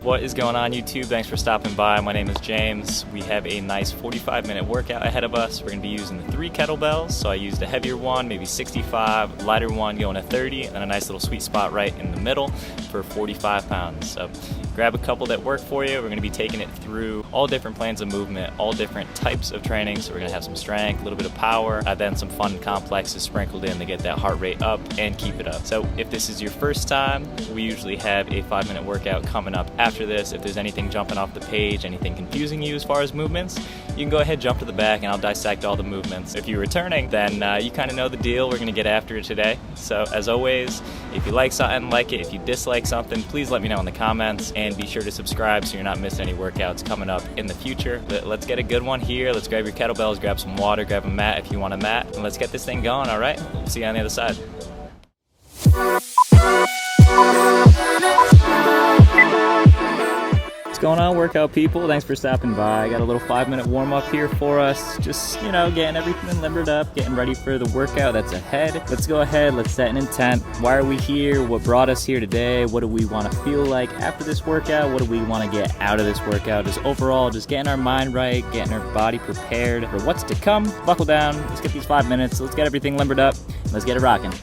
What is going on, YouTube? Thanks for stopping by. My name is James. We have a nice 45-minute workout ahead of us. We're going to be using the 3 kettlebells. So I used a heavier one, maybe 65, lighter one going to 30, and a nice little sweet spot right in the middle for 45 pounds. So grab a couple that work for you. We're going to be taking it through all different planes of movement, all different types of training. So we're going to have some strength, a little bit of power, then some fun complexes sprinkled in to get that heart rate up and keep it up. So if this is your first time, we usually have a 5-minute workout coming up after this. If there's anything jumping off the page, anything confusing you as far as movements, you can go ahead, jump to the back, and I'll dissect all the movements. If you're returning, then you kind of know the deal. We're going to get after it today. So as always, if you like something, like it. If you dislike something, please let me know in the comments, and be sure to subscribe so you're not missing any workouts coming up in the future. But let's get a good one here. Let's grab your kettlebells, grab some water, grab a mat if you want a mat, and let's get this thing going, all right? We'll see you on the other side. What's going on, workout people? Thanks for stopping by. I got a little 5-minute warm-up here for us. Just, getting everything limbered up, getting ready for the workout that's ahead. Let's go ahead, let's set an intent. Why are we here? What brought us here today? What do we want to feel like after this workout? What do we want to get out of this workout? Just overall, just getting our mind right, getting our body prepared for what's to come. Buckle down, let's get these 5 minutes, let's get everything limbered up, let's get it rocking.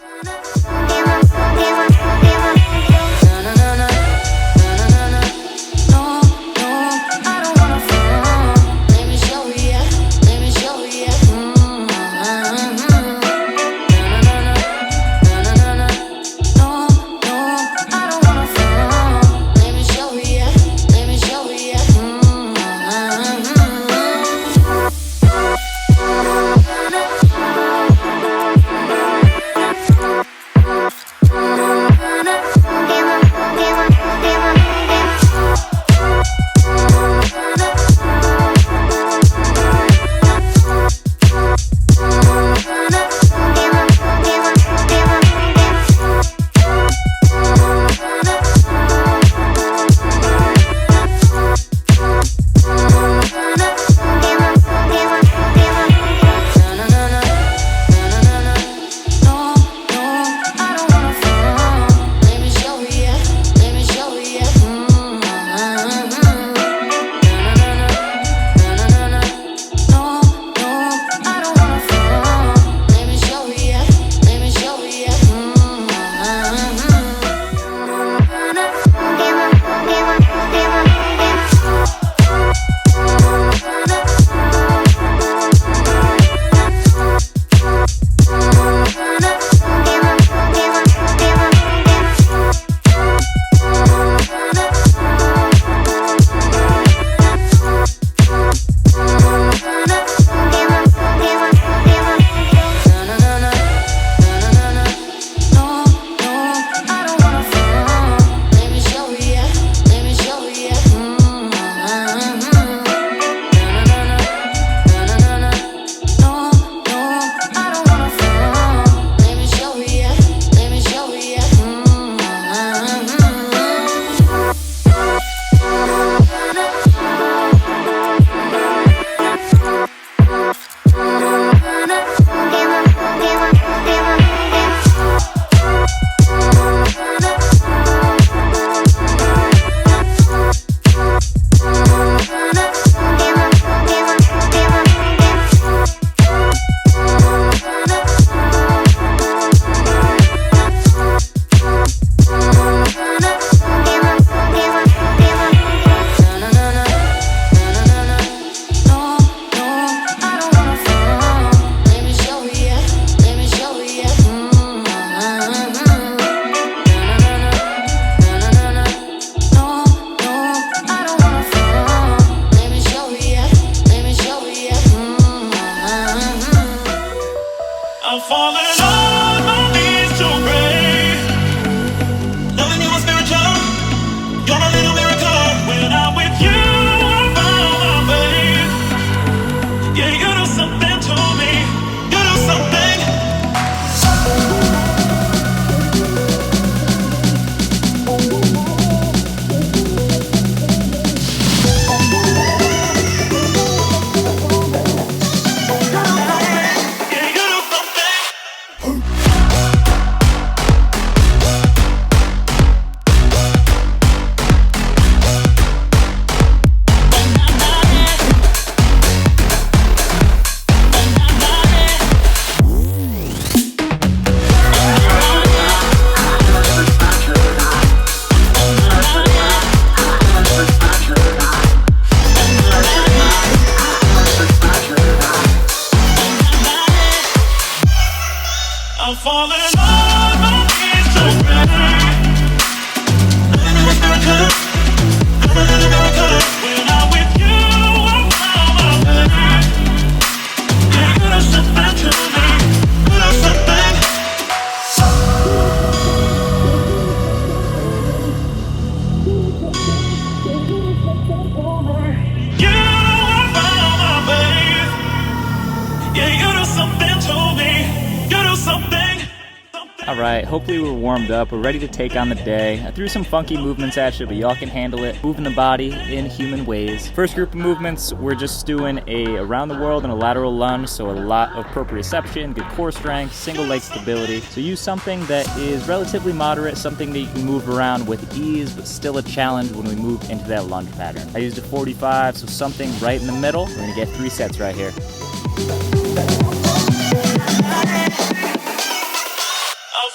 Alright, hopefully we're warmed up, we're ready to take on the day. I threw some funky movements at you, but y'all can handle it. Moving the body in human ways. First group of movements, we're just doing a around the world and a lateral lunge, so a lot of proprioception, good core strength, single leg stability. So use something that is relatively moderate, something that you can move around with ease, but still a challenge when we move into that lunge pattern. I used a 45, so something right in the middle. We're gonna get 3 sets right here.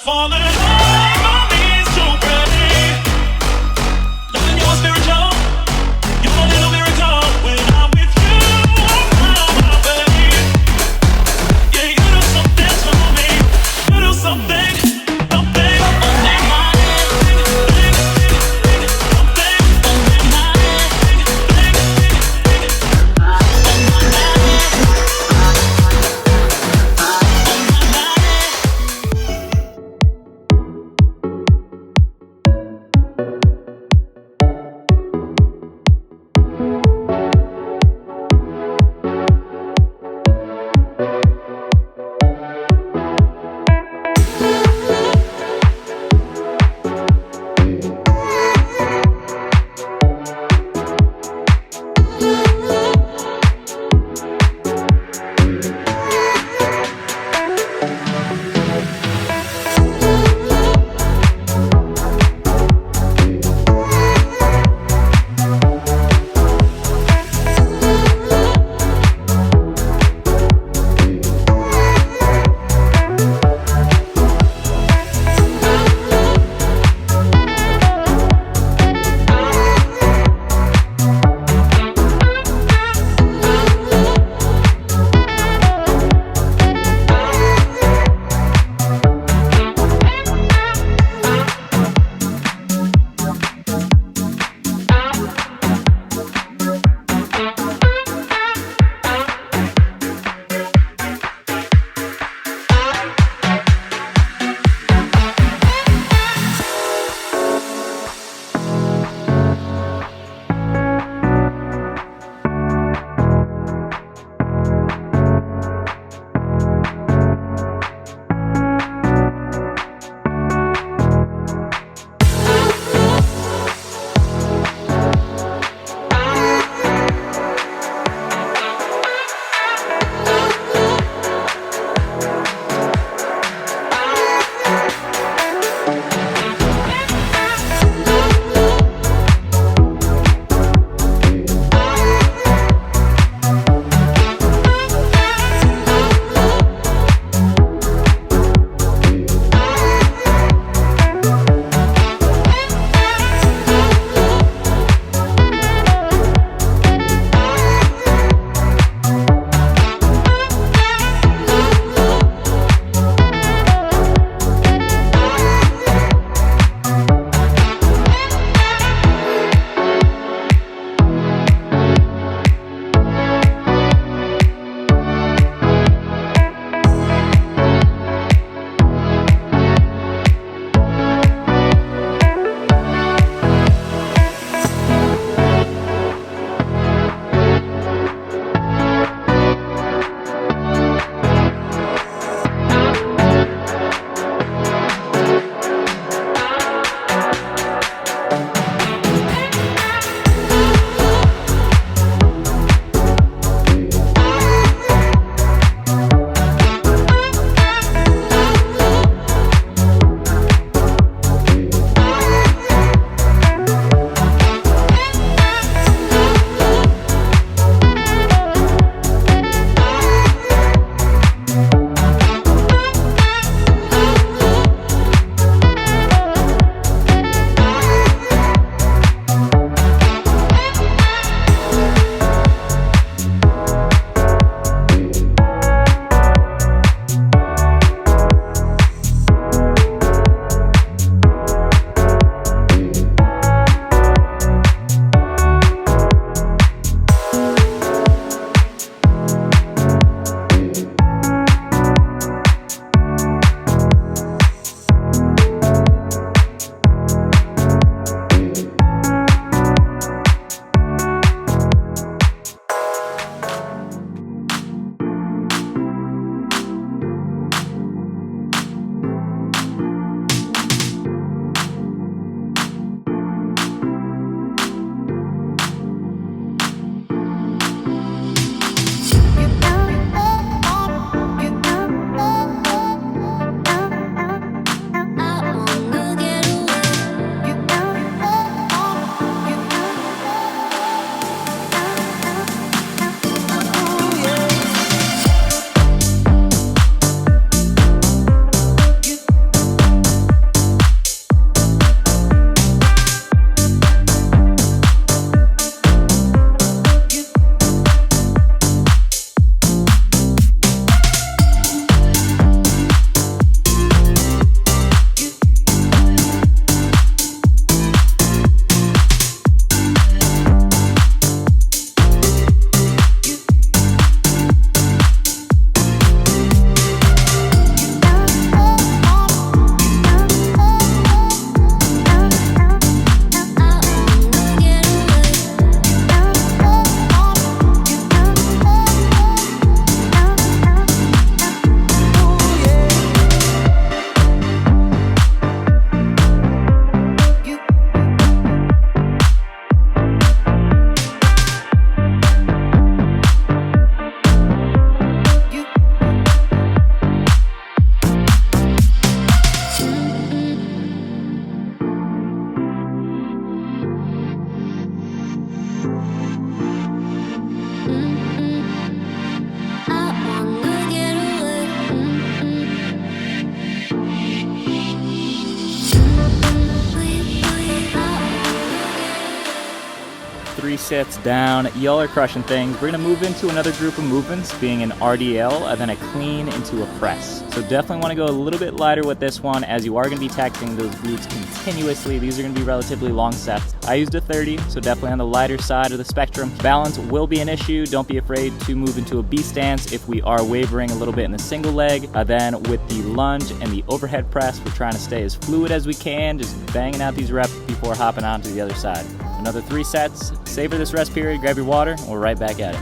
Falling on my knees to pray. Loving you a spiritual. You're a little miracle. When I'm with you, I'm found my way. Yeah, you do something to me. You do something, something. Something my head. Something, something my head. 3 sets down. Y'all are crushing things. We're gonna move into another group of movements, being an RDL and then a clean into a press. So definitely wanna go a little bit lighter with this one, as you are gonna be taxing those glutes continuously. These are gonna be relatively long sets. I used a 30, so definitely on the lighter side of the spectrum. Balance will be an issue. Don't be afraid to move into a B stance if we are wavering a little bit in the single leg. Then with the lunge and the overhead press, we're trying to stay as fluid as we can, just banging out these reps before hopping on to the other side. Another 3 sets. Savor this rest period, grab your water, and we're right back at it.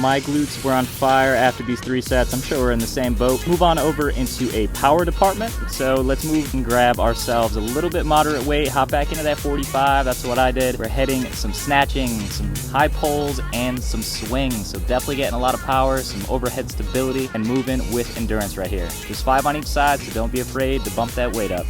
My glutes were on fire after these 3 sets. I'm sure we're in the same boat. Move on over into a power department. So let's move and grab ourselves a little bit moderate weight. Hop back into that 45. That's what I did. We're heading some snatching, some high pulls, and some swings. So definitely getting a lot of power, some overhead stability, and moving with endurance right here. There's 5 on each side, so don't be afraid to bump that weight up.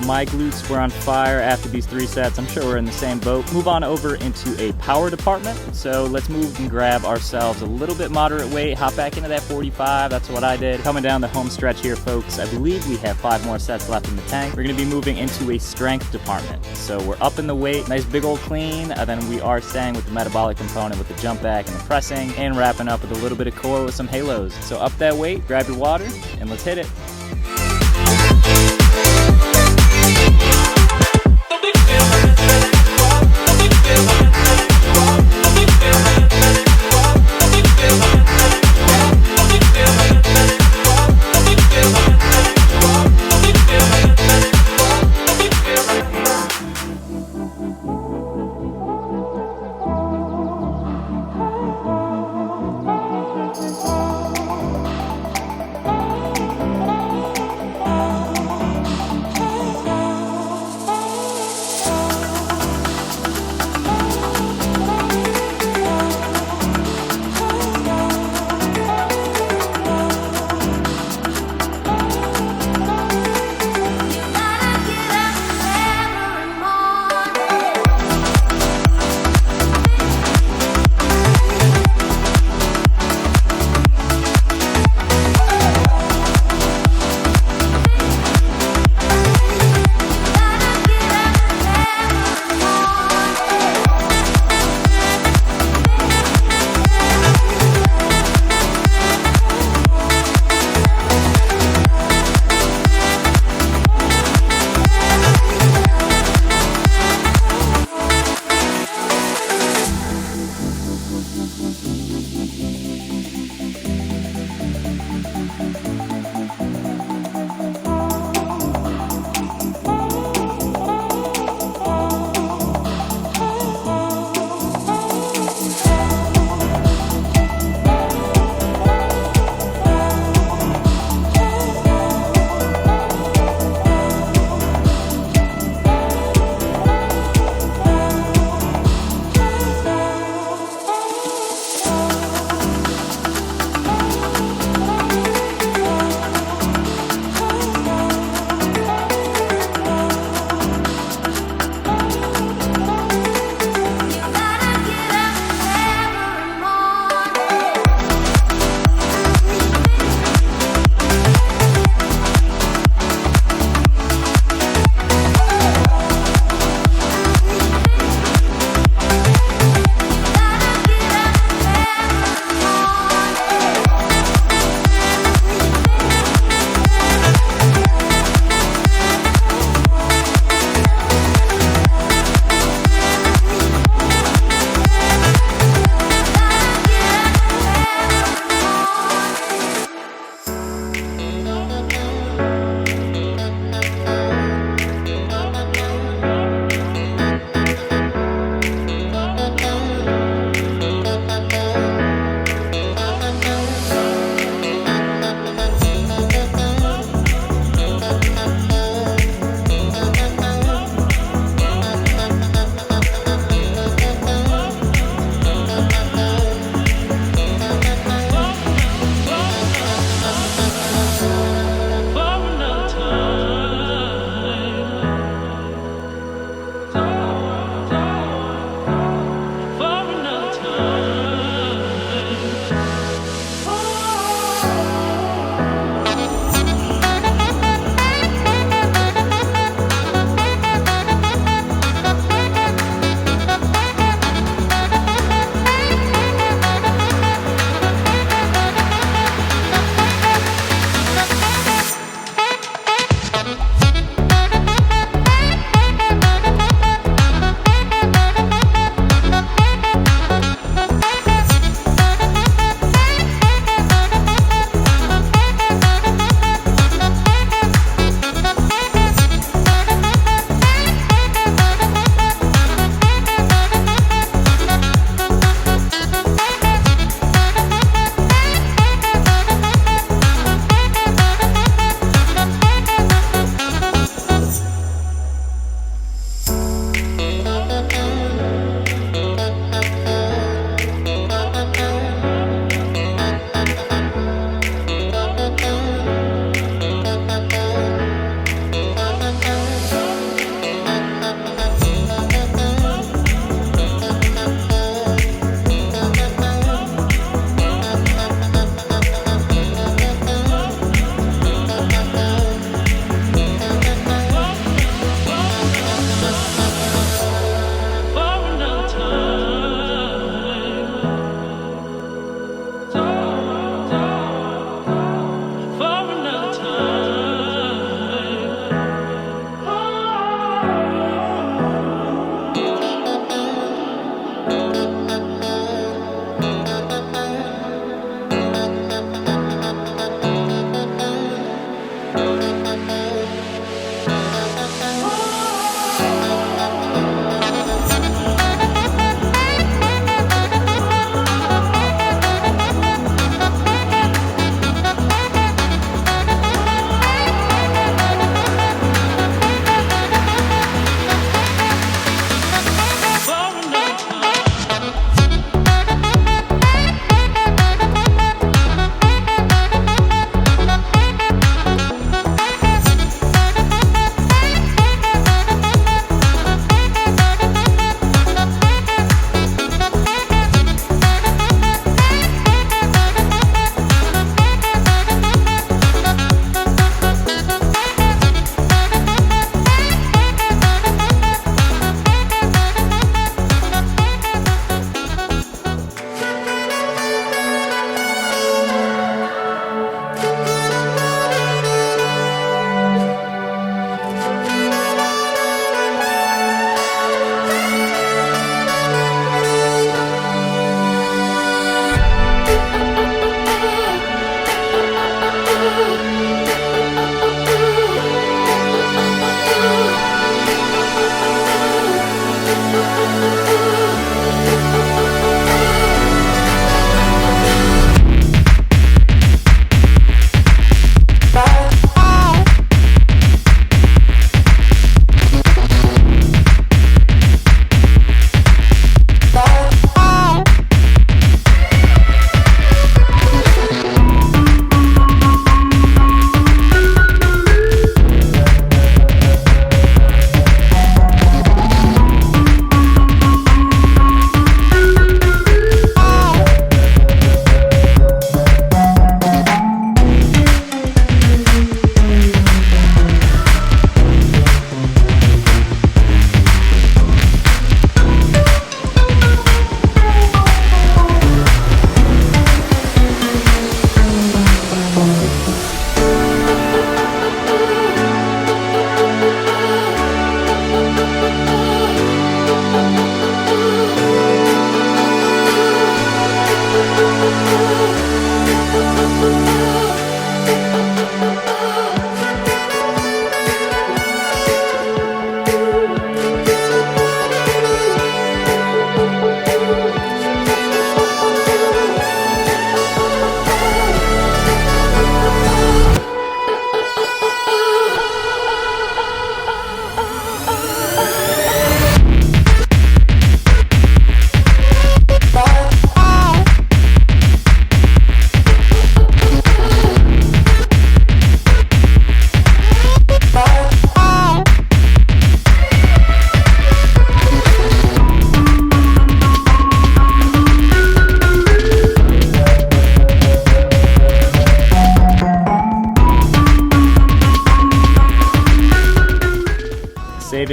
My glutes were on fire after these 3 sets. I'm sure we're in the same boat. Move on over into a power department. So let's move and grab ourselves a little bit moderate weight. Hop back into that 45. That's what I did. Coming down the home stretch here, folks. I believe we have 5 more sets left in the tank. We're going to be moving into a strength department. So we're up in the weight. Nice big old clean. Then we are staying with the metabolic component with the jump back and the pressing. And wrapping up with a little bit of core with some halos. So up that weight, grab your water, and let's hit it.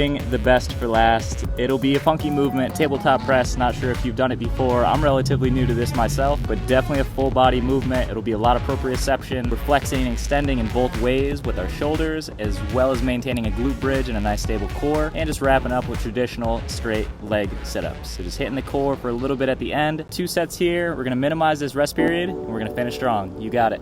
saving the best for last. It'll be a funky movement, tabletop press. Not sure if you've done it before. I'm relatively new to this myself, but definitely a full body movement. It'll be a lot of proprioception. We're flexing and extending in both ways with our shoulders, as well as maintaining a glute bridge and a nice stable core, and just wrapping up with traditional straight leg sit-ups. So just hitting the core for a little bit at the end. 2 sets here. We're gonna minimize this rest period, and we're gonna finish strong. You got it.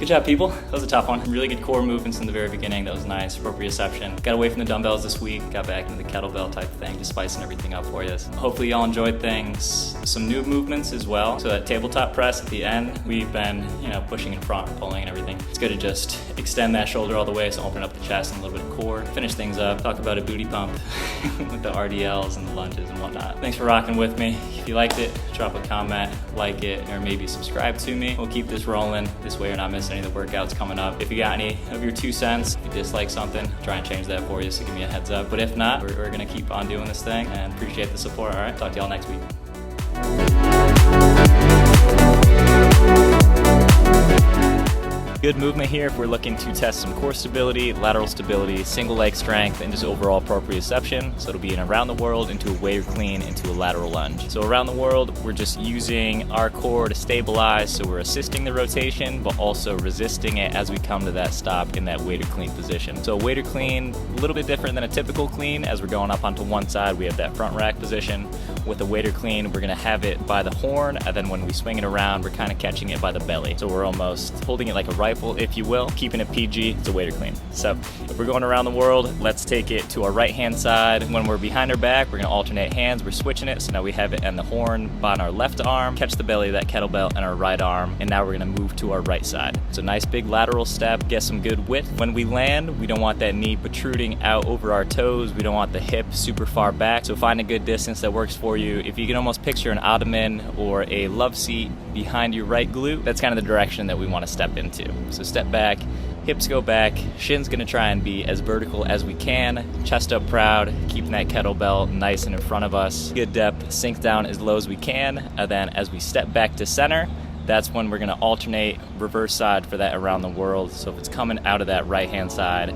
Good job, people. That was a tough one. Really good core movements in the very beginning. That was nice. Proprioception. Got away from the dumbbells this week. Got back into the kettlebell type thing, just spicing everything up for you. Hopefully y'all enjoyed things. Some new movements as well. So that tabletop press at the end, we've been, pushing in front, pulling and everything. It's good to just extend that shoulder all the way, so open up the chest and a little bit of core. Finish things up. Talk about a booty pump with the RDLs and the lunges and whatnot. Thanks for rocking with me. If you liked it, drop a comment, like it, or maybe subscribe to me. We'll keep this rolling. This way you're not missing any of the workouts coming up. If you got any of your 2 cents, if you dislike something, try and change that for you, so give me a heads up. But if not, we're gonna keep on doing this thing and appreciate the support. All right, talk to y'all next week. Good movement here if we're looking to test some core stability, lateral stability, single leg strength, and just overall proprioception. So it'll be an around the world into a weighted clean into a lateral lunge. So around the world, we're just using our core to stabilize, so we're assisting the rotation, but also resisting it as we come to that stop in that weighted clean position. So a weighted clean, a little bit different than a typical clean. As we're going up onto one side, we have that front rack position. With a weighted clean, we're gonna have it by the horn, and then when we swing it around, we're kind of catching it by the belly. So we're almost holding it like a rifle, if you will, keeping it PG. It's a weighted clean. So if we're going around the world, let's take it to our right-hand side. When we're behind our back, we're gonna alternate hands. We're switching it, so now we have it on the horn on our left arm, catch the belly of that kettlebell in our right arm, and now we're gonna move to our right side. So nice big lateral step, get some good width. When we land, we don't want that knee protruding out over our toes. We don't want the hip super far back. So find a good distance that works for you. If you can almost picture an ottoman or a love seat behind your right glute, that's kind of the direction that we want to step into. So step back, hips go back, shin's gonna try and be as vertical as we can, chest up proud, keeping that kettlebell nice and in front of us. Good depth, sink down as low as we can, and then as we step back to center, that's when we're gonna alternate reverse side for that around the world. So if it's coming out of that right-hand side,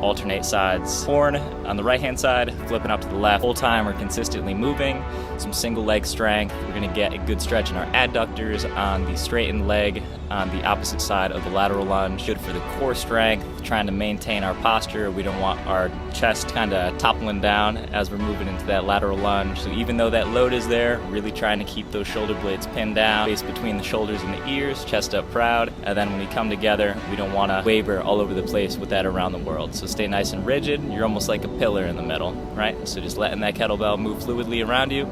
alternate sides. Horn on the right-hand side, flipping up to the left. Whole time we're consistently moving. Some single leg strength. We're gonna get a good stretch in our adductors on the straightened leg on the opposite side of the lateral lunge. Good for the core strength, trying to maintain our posture. We don't want our chest kind of toppling down as we're moving into that lateral lunge. So even though that load is there, really trying to keep those shoulder blades pinned down, face between the shoulders and the ears, chest up proud. And then when we come together, we don't want to waver all over the place with that around the world. So stay nice and rigid. You're almost like a pillar in the middle, right? So just letting that kettlebell move fluidly around you,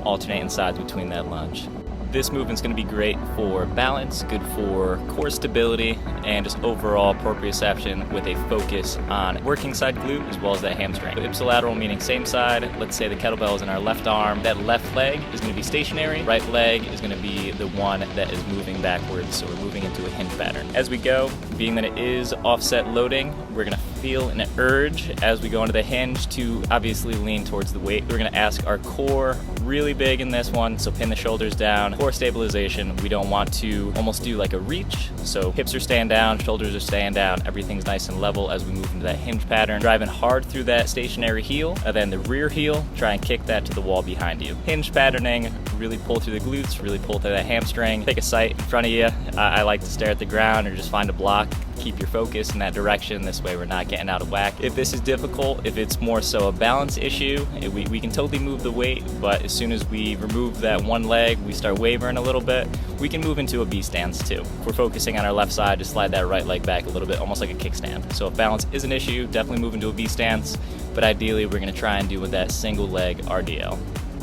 alternating sides between that lunge. This movement's going to be great for balance, good for core stability, and just overall proprioception with a focus on working side glute as well as that hamstring. Ipsilateral meaning same side. Let's say the kettlebell is in our left arm. That left leg is going to be stationary. Right leg is going to be the one that is moving backwards, so we're moving into a hinge pattern. As we go, being that it is offset loading, we're going to feel an urge as we go into the hinge to obviously lean towards the weight. We're going to ask our core really big in this one, so pin the shoulders down. Core stabilization, we don't want to almost do like a reach, so hips are staying down, shoulders are staying down, everything's nice and level as we move into that hinge pattern. Driving hard through that stationary heel, and then the rear heel, try and kick that to the wall behind you. Hinge patterning, really pull through the glutes, really pull through that hamstring. Pick a sight in front of you. I like to stare at the ground or just find a block. Keep your focus in that direction. This way we're not getting out of whack. If this is difficult, if it's more so a balance issue, we can totally move the weight, but as soon as we remove that one leg, we start wavering a little bit, we can move into a B stance too. If we're focusing on our left side, just slide that right leg back a little bit, almost like a kickstand. So if balance is an issue, definitely move into a B stance, but ideally we're gonna try and do with that single leg RDL.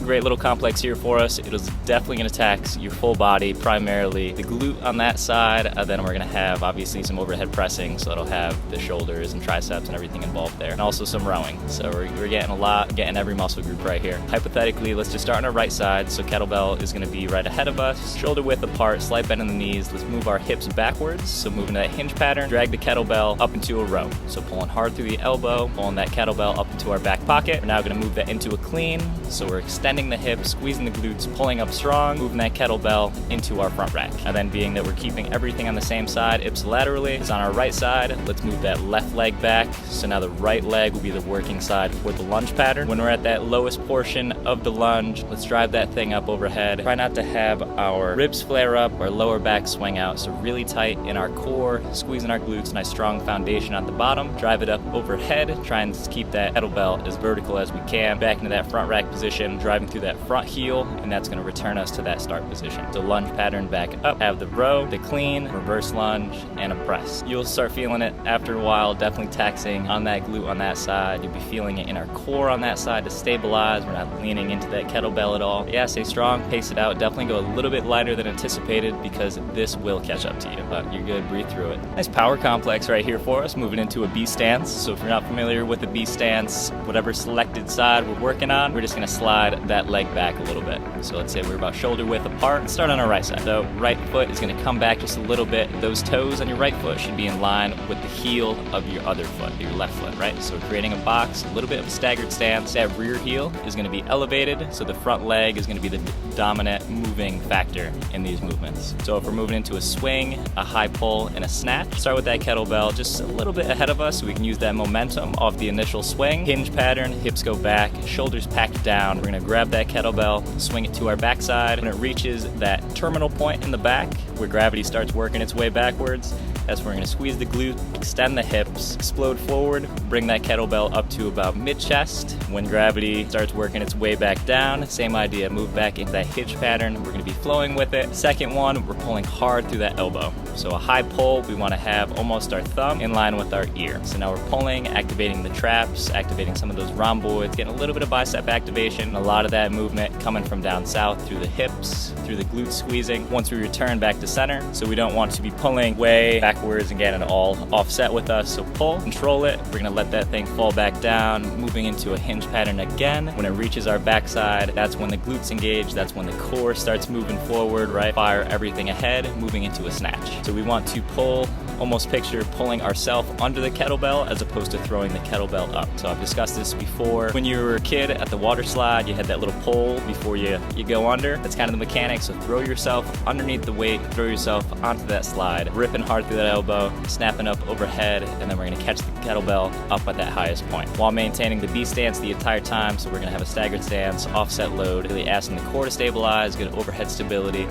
Great little complex here for us. It is definitely going to tax your full body, primarily the glute on that side, and then we're going to have obviously some overhead pressing, so it'll have the shoulders and triceps and everything involved there, and also some rowing. So we're getting a lot, getting every muscle group right here. Hypothetically, let's just start on our right side. So kettlebell is going to be right ahead of us, shoulder width apart, slight bend in the knees. Let's move our hips backwards, so moving to that hinge pattern, drag the kettlebell up into a row. So pulling hard through the elbow, pulling that kettlebell up into our back pocket. We're now going to move that into a clean, so we're extending the hips, squeezing the glutes, pulling up strong, moving that kettlebell into our front rack. And then being that we're keeping everything on the same side, ipsilaterally, is on our right side. Let's move that left leg back. So now the right leg will be the working side for the lunge pattern. When we're at that lowest portion of the lunge, let's drive that thing up overhead. Try not to have our ribs flare up, our lower back swing out. So really tight in our core, squeezing our glutes, nice strong foundation at the bottom. Drive it up overhead, try and keep that kettlebell as vertical as we can. Back into that front rack position, driving through that front heel, and that's gonna return us to that start position. So lunge pattern back up, have the row, the clean, reverse lunge, and a press. You'll start feeling it after a while, definitely taxing on that glute on that side. You'll be feeling it in our core on that side to stabilize. We're not leaning into that kettlebell at all. Yeah, stay strong, pace it out. Definitely go a little bit lighter than anticipated because this will catch up to you, but you're good, breathe through it. Nice power complex right here for us, moving into a B stance. So if you're not familiar with the B stance, whatever selected side we're working on, we're just gonna slide that leg back a little bit. So let's say we're about shoulder width apart. Let's start on our right side. So right foot is gonna come back just a little bit. Those toes on your right foot should be in line with the heel of your other foot, your left foot, right? So we're creating a box, a little bit of a staggered stance. That rear heel is gonna be elevated, so the front leg is gonna be the dominant moving factor in these movements. So if we're moving into a swing, a high pull, and a snatch, start with that kettlebell just a little bit ahead of us so we can use that momentum off the initial swing. Hinge pattern, hips go back, shoulders packed down. We're gonna grab that kettlebell, swing it to our backside. When it reaches that terminal point in the back where gravity starts working its way backwards, that's where we're gonna squeeze the glute, extend the hips, explode forward, bring that kettlebell up to about mid-chest. When gravity starts working its way back down, same idea, move back into that hinge pattern. We're gonna be flowing with it. Second one, we're pulling hard through that elbow. So a high pull, we wanna have almost our thumb in line with our ear. So now we're pulling, activating the traps, activating some of those rhomboids, getting a little bit of bicep activation. A lot of that movement coming from down south through the hips, through the glute squeezing. Once we return back to center, so we don't want to be pulling way backwards and getting it all offset with us. So pull, control it. We're gonna let that thing fall back down, moving into a hinge pattern again. When it reaches our backside, that's when the glutes engage, that's when the core starts moving forward, right? Fire everything ahead, moving into a snatch. So we want to pull, almost picture pulling ourselves under the kettlebell as opposed to throwing the kettlebell up. So I've discussed this before. When you were a kid at the water slide, you had that little pole before you go under. That's kind of the mechanic. So throw yourself underneath the weight, throw yourself onto that slide, ripping hard through that elbow, snapping up overhead, and then we're gonna catch the kettlebell up at that highest point while maintaining the B stance the entire time. So we're gonna have a staggered stance, offset load, really asking the core to stabilize, good overhead stability.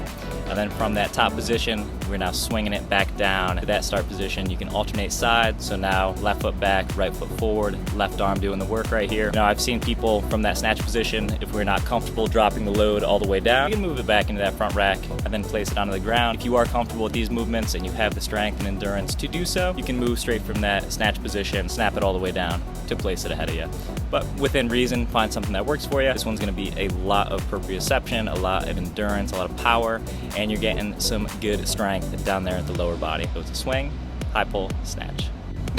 And then from that top position, we're now swinging it back down to that start position. You can alternate sides. So now left foot back, right foot forward, left arm doing the work right here. Now I've seen people from that snatch position, if we're not comfortable dropping the load all the way down, you can move it back into that front rack and then place it onto the ground. If you are comfortable with these movements and you have the strength and endurance to do so, you can move straight from that snatch position, snap it all the way down to place it ahead of you. But within reason, find something that works for you. This one's gonna be a lot of proprioception, a lot of endurance, a lot of power, and you're getting some good strength down there at the lower body. So it's a swing, high pull, snatch.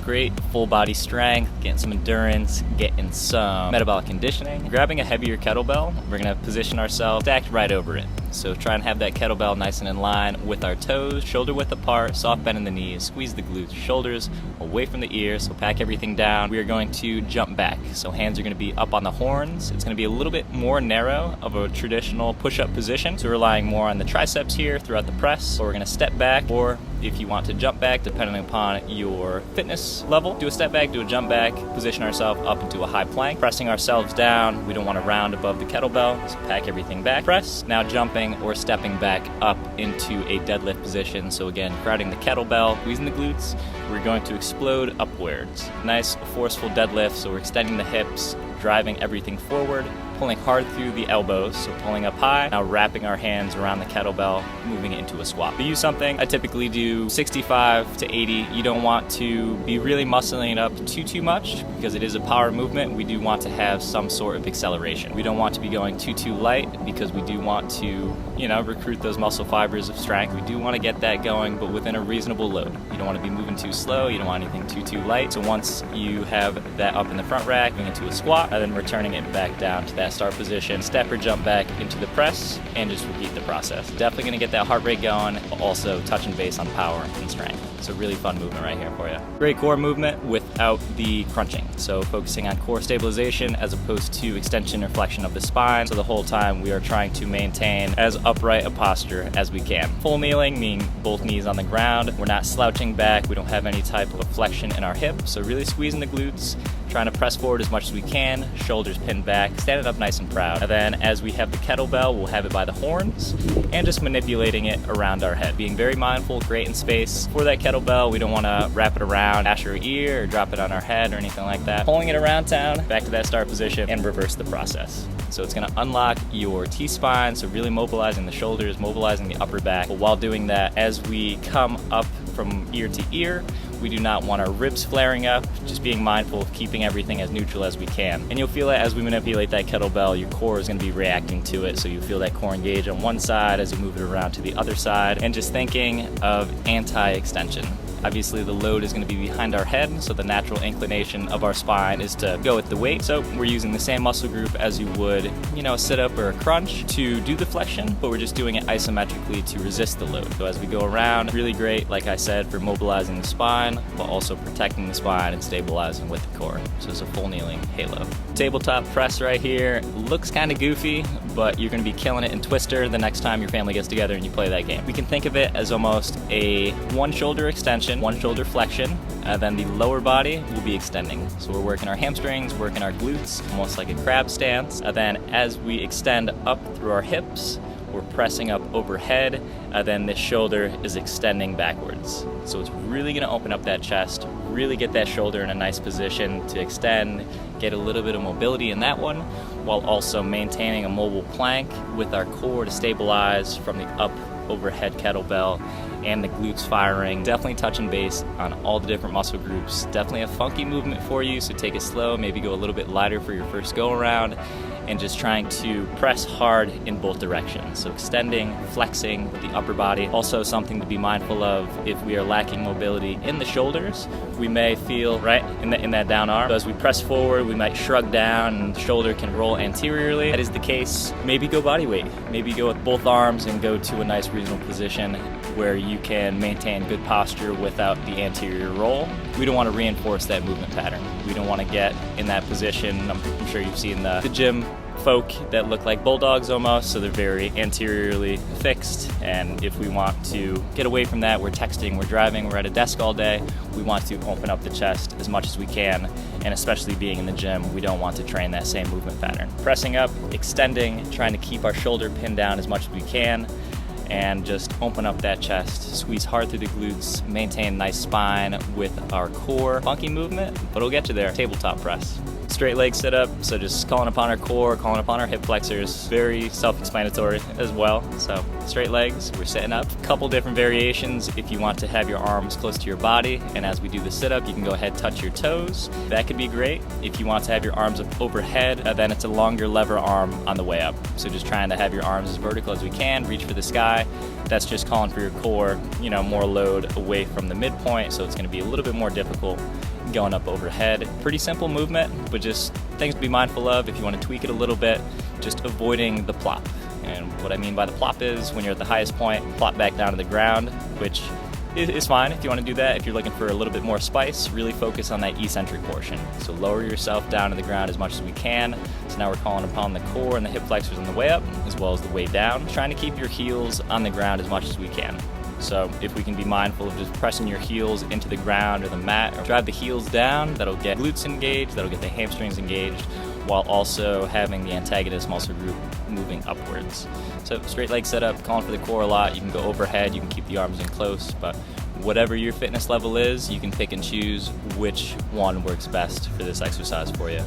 Great full body strength, getting some endurance, getting some metabolic conditioning. Grabbing a heavier kettlebell, we're gonna position ourselves stacked right over it. So try and have that kettlebell nice and in line with our toes, shoulder width apart, soft bend in the knees, squeeze the glutes, shoulders away from the ears, so pack everything down. We are going to jump back. So hands are gonna be up on the horns. It's gonna be a little bit more narrow of a traditional push-up position. So we're relying more on the triceps here throughout the press. So we're gonna step back, or if you want to jump back, depending upon your fitness level, do a step back, do a jump back, position ourselves up into a high plank, pressing ourselves down. We don't want to round above the kettlebell, so pack everything back. Press, now jumping or stepping back up into a deadlift position. So again, crowding the kettlebell, squeezing the glutes, we're going to explode upwards. Nice forceful deadlift, so we're extending the hips, driving everything forward, pulling hard through the elbows, so pulling up high, now wrapping our hands around the kettlebell, moving it into a squat. To use something, I typically do 65 to 80. You don't want to be really muscling it up too much because it is a power movement. We do want to have some sort of acceleration. We don't want to be going too light because we do want to, recruit those muscle fibers of strength. We do want to get that going, but within a reasonable load. You don't want to be moving too slow. You don't want anything too light. So once you have that up in the front rack, going into a squat, and then returning it back down to that start position, step or jump back into the press, and just repeat the process. Definitely gonna get that heart rate going, but also touching base on power and strength. So really fun movement right here for you. Great core movement without the crunching. So focusing on core stabilization as opposed to extension or flexion of the spine. So the whole time we are trying to maintain as upright a posture as we can. Full kneeling, meaning both knees on the ground. We're not slouching back. We don't have any type of flexion in our hip. So really squeezing the glutes, trying to press forward as much as we can, shoulders pinned back, standing up nice and proud. And then as we have the kettlebell, we'll have it by the horns and just manipulating it around our head. Being very mindful, creating space for that kettlebell. We don't want to wrap it around dash our ear or drop it on our head or anything like that. Pulling it around town, back to that start position, and reverse the process. So it's gonna unlock your T-spine, so really mobilizing the shoulders, mobilizing the upper back. But while doing that, as we come up from ear to ear, we do not want our ribs flaring up, just being mindful of keeping everything as neutral as we can. And you'll feel that as we manipulate that kettlebell, your core is gonna be reacting to it, so you feel that core engage on one side as you move it around to the other side, and just thinking of anti-extension. Obviously the load is going to be behind our head, so the natural inclination of our spine is to go with the weight. So we're using the same muscle group as you would, a sit-up or a crunch to do the flexion, but we're just doing it isometrically to resist the load. So as we go around, really great, like I said, for mobilizing the spine, while also protecting the spine and stabilizing with the core. So it's a full kneeling halo. Tabletop press right here. Looks kind of goofy, but you're going to be killing it in Twister the next time your family gets together and you play that game. We can think of it as almost a one shoulder extension, one shoulder flexion, then the lower body will be extending. So we're working our hamstrings, working our glutes, almost like a crab stance. Then as we extend up through our hips, we're pressing up overhead, then this shoulder is extending backwards. So it's really gonna open up that chest, really get that shoulder in a nice position to extend, get a little bit of mobility in that one, while also maintaining a mobile plank with our core to stabilize from the up overhead kettlebell and the glutes firing. Definitely touching base on all the different muscle groups. Definitely a funky movement for you, so take it slow, maybe go a little bit lighter for your first go around, and just trying to press hard in both directions. So extending, flexing with the upper body. Also something to be mindful of if we are lacking mobility in the shoulders, we may feel right in that down arm. So as we press forward, we might shrug down and the shoulder can roll anteriorly. That is the case, maybe go body weight. Maybe go with both arms and go to a nice reasonable position where you can maintain good posture without the anterior roll. We don't want to reinforce that movement pattern. We don't want to get in that position. I'm sure you've seen the gym folk that look like bulldogs almost, so they're very anteriorly fixed, and if we want to get away from that, we're texting, we're driving, we're at a desk all day, we want to open up the chest as much as we can, and especially being in the gym, we don't want to train that same movement pattern. Pressing up, extending, trying to keep our shoulder pinned down as much as we can, and just open up that chest, squeeze hard through the glutes, maintain nice spine with our core. Funky movement, but it'll get you there. Tabletop press. Straight leg sit up, so just calling upon our core, calling upon our hip flexors. Very self-explanatory as well. So straight legs, we're sitting up. Couple different variations if you want to have your arms close to your body, and as we do the sit up, you can go ahead, touch your toes. That could be great. If you want to have your arms up overhead, then it's a longer lever arm on the way up. So just trying to have your arms as vertical as we can, reach for the sky. That's just calling for your core, more load away from the midpoint, so it's going to be a little bit more difficult going up overhead. Pretty simple movement, but just things to be mindful of if you want to tweak it a little bit, just avoiding the plop. And what I mean by the plop is when you're at the highest point, plop back down to the ground, which is fine if you want to do that. If you're looking for a little bit more spice, really focus on that eccentric portion. So lower yourself down to the ground as much as we can. So now we're calling upon the core and the hip flexors on the way up, as well as the way down. Trying to keep your heels on the ground as much as we can. So if we can be mindful of just pressing your heels into the ground or the mat, or drive the heels down, that'll get glutes engaged, that'll get the hamstrings engaged, while also having the antagonist muscle group moving upwards. So straight leg setup, calling for the core a lot. You can go overhead, you can keep the arms in close, but whatever your fitness level is, you can pick and choose which one works best for this exercise for you.